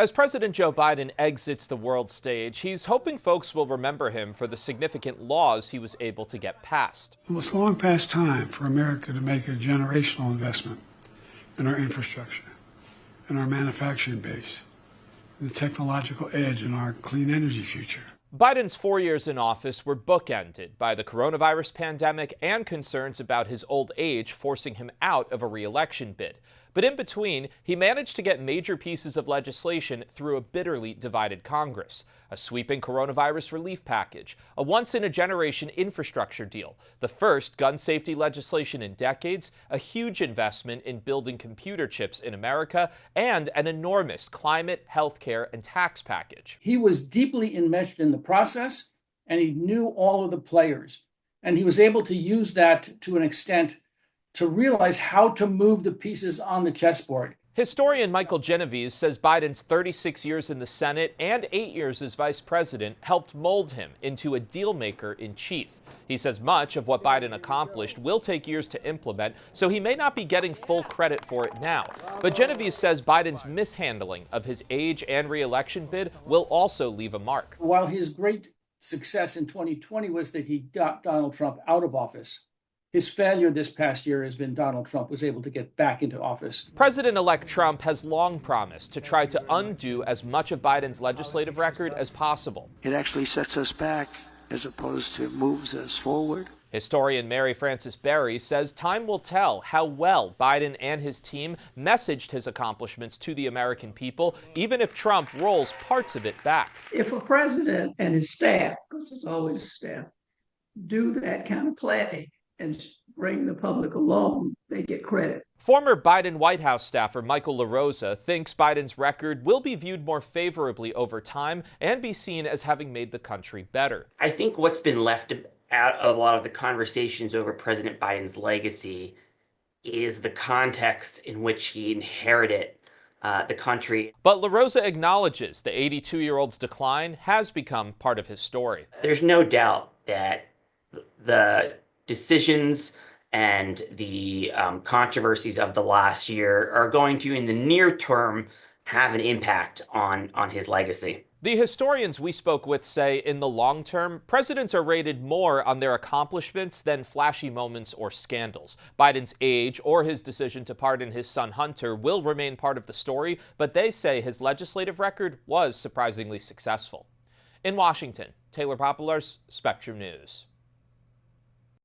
As President Joe Biden exits the world stage, he's hoping folks will remember him for the significant laws he was able to get passed. It was long past time for America to make a generational investment in our infrastructure, in our manufacturing base, in the technological edge in our clean energy future. Biden's 4 years in office were bookended by the coronavirus pandemic and concerns about his old age forcing him out of a re-election bid. But in between, he managed to get major pieces of legislation through a bitterly divided Congress. A sweeping coronavirus relief package, a once-in-a-generation infrastructure deal, the first gun safety legislation in decades, a huge investment in building computer chips in America, and an enormous climate, healthcare, and tax package. He was deeply enmeshed in the process, and he knew all of the players. And he was able to use that to an extent to realize how to move the pieces on the chessboard. Historian Michael Genovese says Biden's 36 years in the Senate and 8 years as vice president helped mold him into a deal-maker-in-chief. He says much of what Biden accomplished will take years to implement, so he may not be getting full credit for it now. But Genovese says Biden's mishandling of his age and re-election bid will also leave a mark. While his great success in 2020 was that he got Donald Trump out of office, his failure this past year has been Donald Trump was able to get back into office. President-elect Trump has long promised to try to undo as much of Biden's legislative record as possible. It actually sets us back as opposed to moves us forward. Historian Mary Frances Berry says time will tell how well Biden and his team messaged his accomplishments to the American people, even if Trump rolls parts of it back. If a president and his staff, because it's always staff, do that kind of play and bring the public along, they get credit. Former Biden White House staffer Michael LaRosa thinks Biden's record will be viewed more favorably over time and be seen as having made the country better. I think what's been left out of a lot of the conversations over President Biden's legacy is the context in which he inherited the country. But LaRosa acknowledges the 82-year-old's decline has become part of his story. There's no doubt that the decisions and the controversies of the last year are going to, in the near term, have an impact on his legacy. The historians we spoke with say in the long term, presidents are rated more on their accomplishments than flashy moments or scandals. Biden's age or his decision to pardon his son Hunter will remain part of the story, but they say his legislative record was surprisingly successful. In Washington, Taylor Populars, Spectrum News.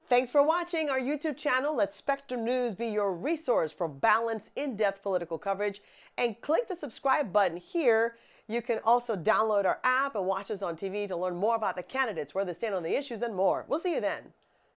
Thanks for watching our YouTube channel. Let Spectrum News be your resource for balanced, in-depth political coverage. And click the subscribe button here. You can also download our app and watch us on TV to learn more about the candidates, where they stand on the issues, and more. We'll see you then.